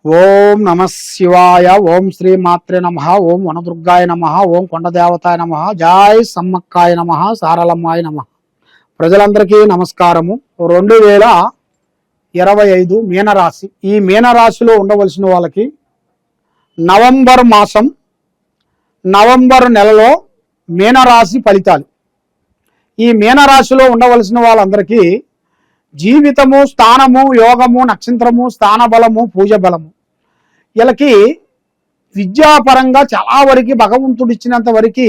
ఓం నమ శివాయ. ఓం శ్రీ మాత్రే నమ. ఓం వనదుర్గాయ నమ. ఓం కొండదేవతాయ నమ. జై సమ్మక్కాయ నమ. సారలమ్మాయ నమ. ప్రజలందరికీ నమస్కారము. 2025 మీనరాశి. ఈ మీనరాశిలో ఉండవలసిన వాళ్ళకి నవంబర్ మాసం, నవంబర్ నెలలో మీనరాశి ఫలితాలు. ఈ మీనరాశిలో ఉండవలసిన వాళ్ళందరికీ జీవితము, స్థానము, యోగము, నక్షత్రము, స్థాన బలము, పూజ బలము. వీళ్ళకి విద్యాపరంగా చాలా వరకు భగవంతుడు ఇచ్చినంత వరకు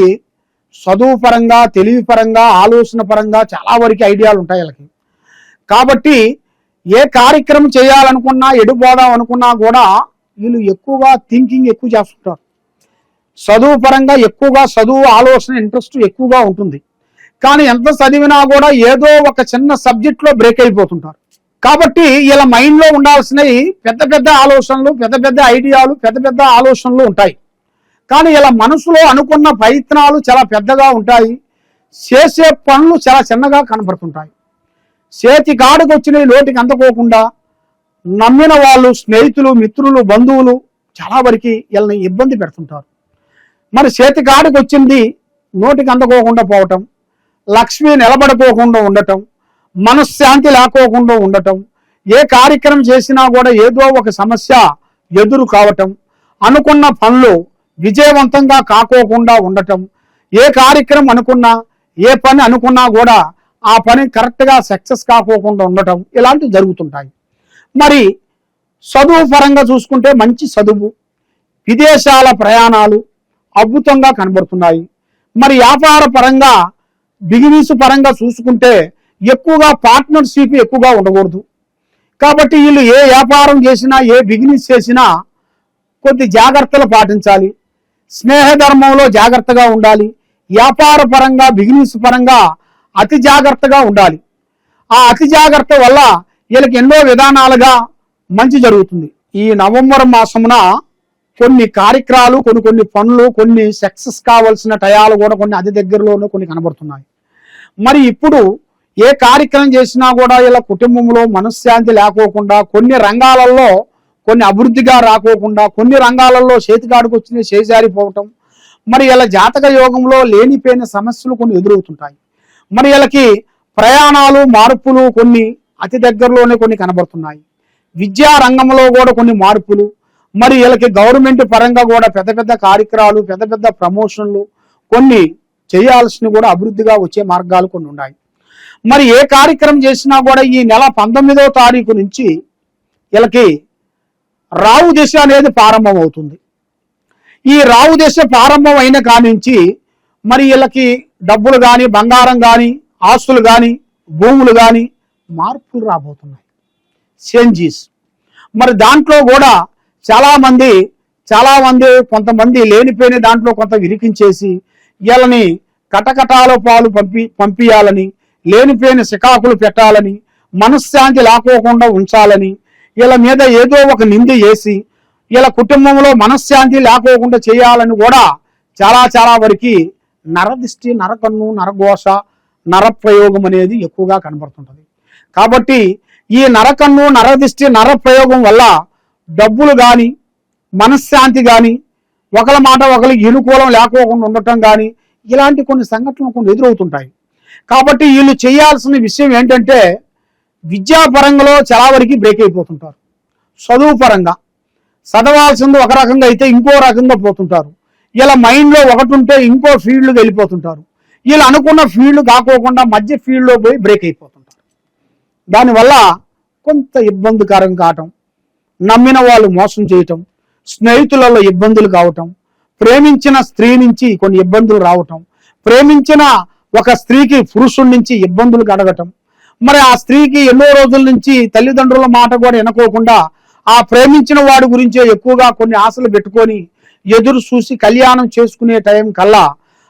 చదువు పరంగా, తెలివి పరంగా, ఆలోచన పరంగా చాలా వరకు ఐడియాలు ఉంటాయి వీళ్ళకి. కాబట్టి ఏ కార్యక్రమం చేయాలనుకున్నా, ఎడిపోదాం అనుకున్నా కూడా వీళ్ళు ఎక్కువగా థింకింగ్ ఎక్కువ చేస్తుంటారు. చదువు పరంగా ఎక్కువగా చదువు, ఆలోచన, ఇంట్రెస్ట్ ఎక్కువగా ఉంటుంది. కానీ ఎంత చదివినా కూడా ఏదో ఒక చిన్న సబ్జెక్ట్లో బ్రేక్ అయిపోతుంటారు. కాబట్టి వీళ్ళ మైండ్లో ఉండాల్సినవి పెద్ద పెద్ద ఆలోచనలు, పెద్ద పెద్ద ఐడియాలు, పెద్ద పెద్ద ఆలోచనలు ఉంటాయి. కానీ వీళ్ళ మనసులో అనుకున్న ప్రయత్నాలు చాలా పెద్దగా ఉంటాయి. చేసే పనులు చాలా చిన్నగా కనపడుతుంటాయి. చేతి కాడికి వచ్చినవి నోటికి అందుకోకుండా నమ్మిన వాళ్ళు, స్నేహితులు, మిత్రులు, బంధువులు చాలా వరకు వీళ్ళని ఇబ్బంది పెడుతుంటారు. మరి చేతి కాడికి వచ్చింది నోటికి అందుకోకుండా పోవటం, లక్ష్మి నిలబడిపోకుండా ఉండటం, మనశ్శాంతి లేకోకుండా ఉండటం, ఏ కార్యక్రమం చేసినా కూడా ఏదో ఒక సమస్య ఎదురు కావటం, అనుకున్న పనులు విజయవంతంగా కాకోకుండా ఉండటం, ఏ కార్యక్రమం అనుకున్నా, ఏ పని అనుకున్నా కూడా ఆ పని కరెక్ట్గా సక్సెస్ కాకోకుండా ఉండటం, ఇలాంటివి జరుగుతుంటాయి. మరి చదువు పరంగా చూసుకుంటే మంచి చదువు, విదేశాల ప్రయాణాలు అద్భుతంగా కనబడుతున్నాయి. మరి వ్యాపార పరంగా, బిజినెస్ పరంగా చూసుకుంటే ఎక్కువగా పార్ట్నర్షిప్ ఎక్కువగా ఉండకూడదు. కాబట్టి వీళ్ళు ఏ వ్యాపారం చేసినా, ఏ బిజినెస్ చేసినా కొద్ది జాగ్రత్తలు పాటించాలి. స్నేహధర్మంలో జాగ్రత్తగా ఉండాలి. వ్యాపార పరంగా, బిజినెస్ పరంగా అతి జాగ్రత్తగా ఉండాలి. ఆ అతి జాగ్రత్త వల్ల వీళ్ళకి ఎన్నో విధానాలుగా మంచి జరుగుతుంది. ఈ నవంబర్ మాసమున కొన్ని కార్యక్రమాలు, కొన్ని పనులు, కొన్ని సక్సెస్ కావాల్సిన టయాలు కూడా కొన్ని అతి దగ్గరలోనే కొన్ని కనబడుతున్నాయి. మరి ఇప్పుడు ఏ కార్యక్రమం చేసినా కూడా ఇలా కుటుంబంలో మనశ్శాంతి లేకోకుండా, కొన్ని రంగాలలో కొన్ని అభివృద్ధిగా రాకోకుండా, కొన్ని రంగాలలో చేతికాడికి వచ్చిన చేజారిపోవటం, మరి ఇలా జాతక యోగంలో లేనిపోయిన సమస్యలు కొన్ని ఎదురవుతుంటాయి. మరి వీళ్ళకి ప్రయాణాలు, మార్పులు కొన్ని అతి దగ్గరలోనే కొన్ని కనబడుతున్నాయి. విద్యా రంగంలో కూడా కొన్ని మార్పులు, మరి వీళ్ళకి గవర్నమెంట్ పరంగా కూడా పెద్ద పెద్ద కార్యక్రమాలు, పెద్ద పెద్ద ప్రమోషన్లు కొన్ని చేయాల్సినవి కూడా అభివృద్ధిగా వచ్చే మార్గాలు కొన్ని ఉన్నాయి. మరి ఏ కార్యక్రమం చేసినా కూడా ఈ నెల 19వ తారీఖు నుంచి వీళ్ళకి రావు దశ అనేది ప్రారంభం అవుతుంది. ఈ రావు దశ ప్రారంభం అయిన కానించి మరి వీళ్ళకి డబ్బులు కానీ, బంగారం కానీ, ఆస్తులు కానీ, భూములు కానీ మార్పులు రాబోతున్నాయి, చేంజెస్. మరి దాంట్లో కూడా చాలామంది కొంతమంది లేనిపోయిన దాంట్లో కొంత విరికించేసి వీళ్ళని కటకటాల పాలు పంపియాలని, లేనిపోయిన సికాకులు పెట్టాలని, మనశ్శాంతి లేకోకుండా ఉంచాలని, వీళ్ళ మీద ఏదో ఒక నింద వేసి వీళ్ళ కుటుంబంలో మనశ్శాంతి లేకోకుండా చేయాలని కూడా చాలా వరకు నరదిష్టి, నరకన్ను, నరఘోష, నరప్రయోగం అనేది ఎక్కువగా కనబడుతుంటుంది. కాబట్టి ఈ నరకన్ను, నరదిష్టి, నరప్రయోగం వల్ల డబ్బులు కానీ, మనశ్శాంతి కానీ, ఒకరి మాట ఒకరికి అనుకూలం లేకోకుండా ఉండటం కానీ ఇలాంటి కొన్ని సంఘటనలు కొన్ని ఎదురవుతుంటాయి. కాబట్టి వీళ్ళు చేయాల్సిన విషయం ఏంటంటే విద్యాపరంగా చాలా వరకు బ్రేక్ అయిపోతుంటారు. చదువు పరంగా చదవాల్సింది ఒక రకంగా అయితే ఇంకో రకంగా పోతుంటారు. ఇలా మైండ్లో ఒకటి ఉంటే ఇంకో ఫీల్డ్కి వెళ్ళిపోతుంటారు. వీళ్ళు అనుకున్న ఫీల్డ్ కాకోకుండా మధ్య ఫీల్డ్లో పోయి బ్రేక్ అయిపోతుంటారు. దానివల్ల కొంత ఇబ్బందికరం కావటం, నమ్మిన వాళ్ళు మోసం చేయటం, స్నేహితులలో ఇబ్బందులు కావటం, ప్రేమించిన స్త్రీ నుంచి కొన్ని ఇబ్బందులు రావటం, ప్రేమించిన ఒక స్త్రీకి పురుషుడి నుంచి ఇబ్బందులు కడగటం, మరి ఆ స్త్రీకి ఎన్నో రోజుల నుంచి తల్లిదండ్రుల మాట కూడా వినకోకుండా ఆ ప్రేమించిన వాడి గురించే ఎక్కువగా కొన్ని ఆశలు పెట్టుకొని ఎదురు చూసి కళ్యాణం చేసుకునే టైం కల్లా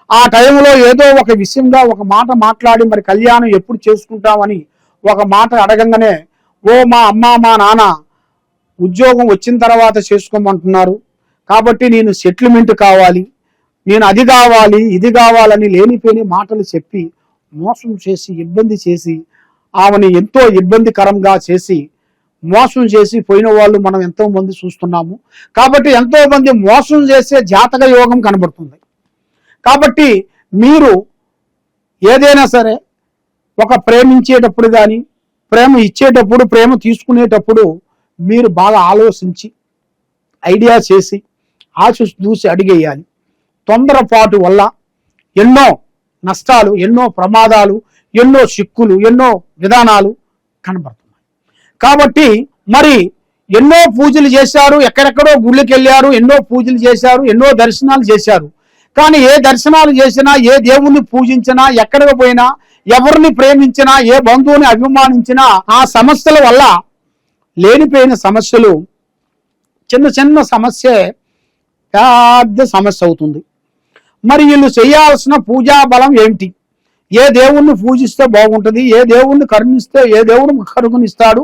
ఆ టైంలో ఏదో ఒక విషయంగా ఒక మాట మాట్లాడి మరి కళ్యాణం ఎప్పుడు చేసుకుంటామని ఒక మాట అడగంగానే, ఓ మా అమ్మ మా నాన్న ఉద్యోగం వచ్చిన తర్వాత చేసుకోమంటున్నారు, కాబట్టి నేను సెటిల్మెంట్ కావాలి, నేను అది కావాలి, ఇది కావాలని లేనిపోని మాటలు చెప్పి మోసం చేసి, ఇబ్బంది చేసి, ఆమెని ఎంతో ఇబ్బందికరంగా చేసి మోసం చేసి పోయిన వాళ్ళు మనం ఎంతో మంది చూస్తున్నాము. కాబట్టి ఎంతో మంది మోసం చేసే జాతక యోగం కనబడుతుంది. కాబట్టి మీరు ఏదైనా సరే ఒక ప్రేమించేటప్పుడు కానీ, ప్రేమ ఇచ్చేటప్పుడు, ప్రేమ తీసుకునేటప్పుడు మీరు బాగా ఆలోచించి ఐడియా చేసి చూసి అడిగేయాలి. తొందరపాటు వల్ల ఎన్నో నష్టాలు, ఎన్నో ప్రమాదాలు, ఎన్నో చిక్కులు, ఎన్నో విధానాలు కనబడుతున్నాయి. కాబట్టి మరి ఎన్నో పూజలు చేశారు, ఎక్కడెక్కడో గుళ్ళకి వెళ్ళారు, ఎన్నో పూజలు చేశారు, ఎన్నో దర్శనాలు చేశారు. కానీ ఏ దర్శనాలు చేసినా, ఏ దేవుణ్ణి పూజించినా, ఎక్కడికి పోయినా, ఎవరిని ప్రేమించినా, ఏ బంధువుని అభిమానించినా ఆ సమస్యల వల్ల లేనిపోయిన సమస్యలు చిన్న చిన్న సమస్య పెద్ద సమస్య అవుతుంది. మరి వీళ్ళు చేయాల్సిన పూజా బలం ఏమిటి? ఏ దేవుణ్ణి పూజిస్తే బాగుంటుంది, ఏ దేవుణ్ణి కరుణిస్తే, ఏ దేవుడు కరుణిస్తాడు,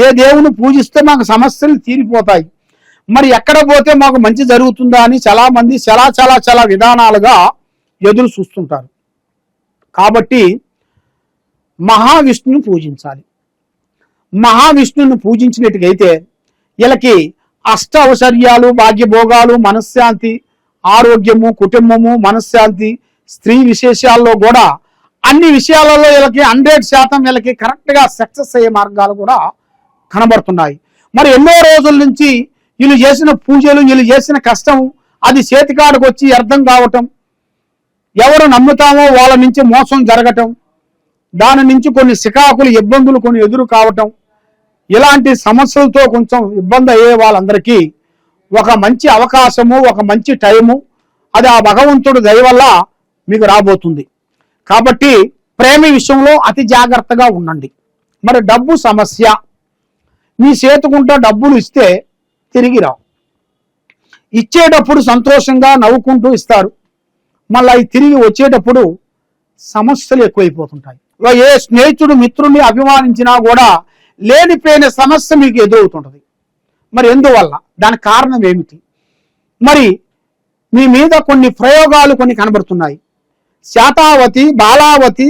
ఏ దేవుణ్ణి పూజిస్తే మాకు సమస్యలు తీరిపోతాయి, మరి ఎక్కడ పోతే మాకు మంచి జరుగుతుందా అని చాలా మంది చాలా విధానాలుగా ఎదురు చూస్తుంటారు. కాబట్టి మహావిష్ణుని పూజించాలి. మహావిష్ణుని పూజించినట్టుగైతే వీళ్ళకి అష్ట ఔశ్వర్యాలు, భాగ్యభోగాలు, మనశ్శాంతి, ఆరోగ్యము, కుటుంబము, మనశ్శాంతి, స్త్రీ విశేషాల్లో కూడా అన్ని విషయాలలో వీళ్ళకి 100% వీళ్ళకి కరెక్ట్గా సక్సెస్ అయ్యే మార్గాలు కూడా కనబడుతున్నాయి. మరి ఎన్నో రోజుల నుంచి వీళ్ళు చేసిన పూజలు, వీళ్ళు చేసిన కష్టం అది చేతికాడకు వచ్చి అర్థం కావటం, ఎవరు నమ్ముతామో వాళ్ళ నుంచి మోసం జరగటం, దాని నుంచి కొన్ని సికాకులు, ఇబ్బందులు కొన్ని ఎదురు కావటం, ఇలాంటి సమస్యలతో కొంచెం ఇబ్బంది అయ్యే వాళ్ళందరికీ ఒక మంచి అవకాశము, ఒక మంచి టైము అది ఆ భగవంతుడు దయ వల్ల మీకు రాబోతుంది. కాబట్టి ప్రేమ విషయంలో అతి జాగ్రత్తగా ఉండండి. మరి డబ్బు సమస్య, మీ చేతుకుంటా డబ్బులు ఇస్తే తిరిగి రావు. ఇచ్చేటప్పుడు సంతోషంగా నవ్వుకుంటూ ఇస్తారు, మళ్ళీ తిరిగి వచ్చేటప్పుడు సమస్యలు ఎక్కువైపోతుంటాయి. ఏ స్నేహితుడు మిత్రుడిని అభిమానించినా కూడా లేనిపోయిన సమస్య మీకు ఎదురవుతుంటుంది. మరి ఎందువల్ల? దానికి కారణం ఏమిటి? మరి మీ మీద కొన్ని ప్రయోగాలు కొన్ని కనబడుతున్నాయి. శాతావతి, బాలావతి,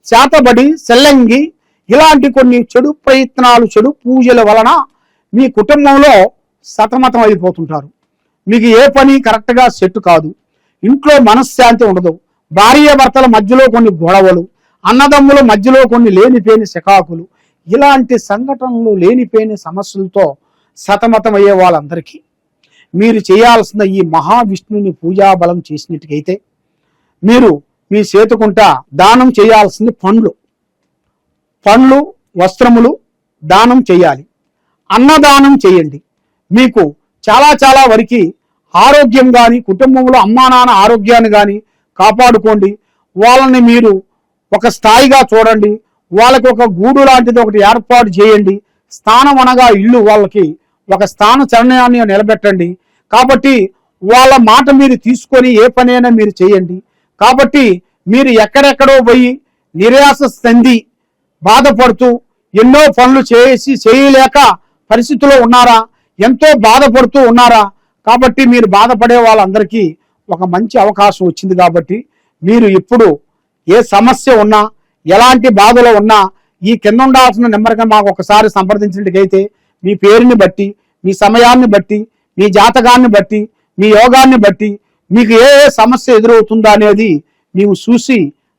శాతబడి, సెల్లంగి ఇలాంటి కొన్ని చెడు ప్రయత్నాలు, చెడు పూజల వలన మీ కుటుంబంలో సతమతం అయిపోతుంటారు. మీకు ఏ పని కరెక్ట్గా సెట్ కాదు, ఇంట్లో మనశ్శాంతి ఉండదు, భార్యాభర్తల మధ్యలో కొన్ని గొడవలు, అన్నదమ్ముల మధ్యలో కొన్ని లేనిపోయిన శకాకులు, ఇలాంటి సంఘటనలు, లేనిపోయిన సమస్యలతో సతమతం అయ్యే వాళ్ళందరికీ మీరు చేయాల్సిన ఈ మహావిష్ణుని పూజాబలం చేసినట్టుకైతే మీరు మీ చేతుకుంటా దానం చేయాల్సింది పండ్లు, వస్త్రములు దానం చేయాలి. అన్నదానం చేయండి. మీకు చాలా వరకు ఆరోగ్యం కానీ, కుటుంబంలో అమ్మా నాన్న ఆరోగ్యాన్ని కానీ కాపాడుకోండి. వాళ్ళని మీరు ఒక స్థాయిగా చూడండి. వాళ్ళకి ఒక గూడు లాంటిది ఒకటి ఏర్పాటు చేయండి. స్థానం అనగా ఇల్లు, వాళ్ళకి ఒక స్థాన చరణాన్ని నిలబెట్టండి. కాబట్టి వాళ్ళ మాట మీరు తీసుకొని ఏ పనైనా మీరు చేయండి. కాబట్టి మీరు ఎక్కడెక్కడో పోయి నిరాశ చెంది బాధపడుతూ ఎన్నో పనులు చేయలేక పరిస్థితిలో ఉన్నారా? ఎంతో బాధపడుతూ ఉన్నారా? కాబట్టి మీరు బాధపడే వాళ్ళందరికీ ఒక మంచి అవకాశం వచ్చింది. కాబట్టి మీరు ఇప్పుడు ఏ సమస్య ఉన్నా, ఎలాంటి బాధలో ఉన్నా ఈ కింద ఉండాల్సిన నెంబర్గా మాకు ఒకసారి సంప్రదించినట్టుకైతే మీ పేరుని బట్టి, మీ సమయాన్ని బట్టి, మీ జాతకాన్ని బట్టి, మీ యోగాన్ని బట్టి మీకు ఏ సమస్య ఎదురవుతుందా అనేది మేము చూసి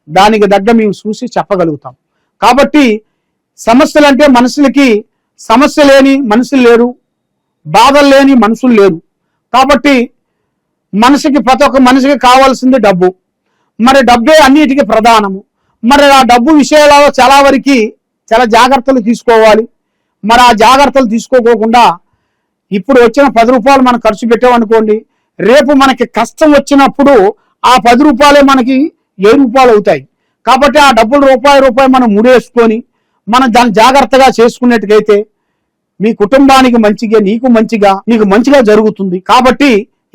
దానికి దగ్గర మేము చూసి చెప్పగలుగుతాం. కాబట్టి సమస్యలు అంటే మనుషులకి సమస్య లేని మనుషులు లేరు, బాధలు లేని మనుషులు లేరు. కాబట్టి ప్రతి ఒక్క మనిషికి కావాల్సింది డబ్బు. మరి డబ్బే అన్నిటికీ ప్రధానము. మరి ఆ డబ్బు విషయాలలో చాలా జాగ్రత్తలు తీసుకోవాలి. మరి ఆ జాగ్రత్తలు తీసుకోకుండా ఇప్పుడు వచ్చిన 10 రూపాయలు మనం ఖర్చు పెట్టామనుకోండి, రేపు మనకి కష్టం వచ్చినప్పుడు ఆ 10 రూపాయలే మనకి 7 రూపాయలు అవుతాయి. కాబట్టి ఆ డబ్బులు రూపాయి మనం ముడేసుకొని మనం దాన్ని జాగ్రత్తగా చేసుకున్నట్టుకైతే మీ కుటుంబానికి మంచిగా, నీకు మంచిగా జరుగుతుంది. కాబట్టి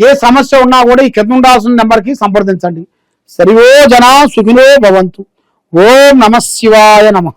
ఏ సమస్య ఉన్నా కూడా ఈ కింద ఉండాల్సిన నెంబర్కి సంప్రదించండి. సర్వే జనా సుఖినో భవంతు. ఓం నమః శివాయ నమః.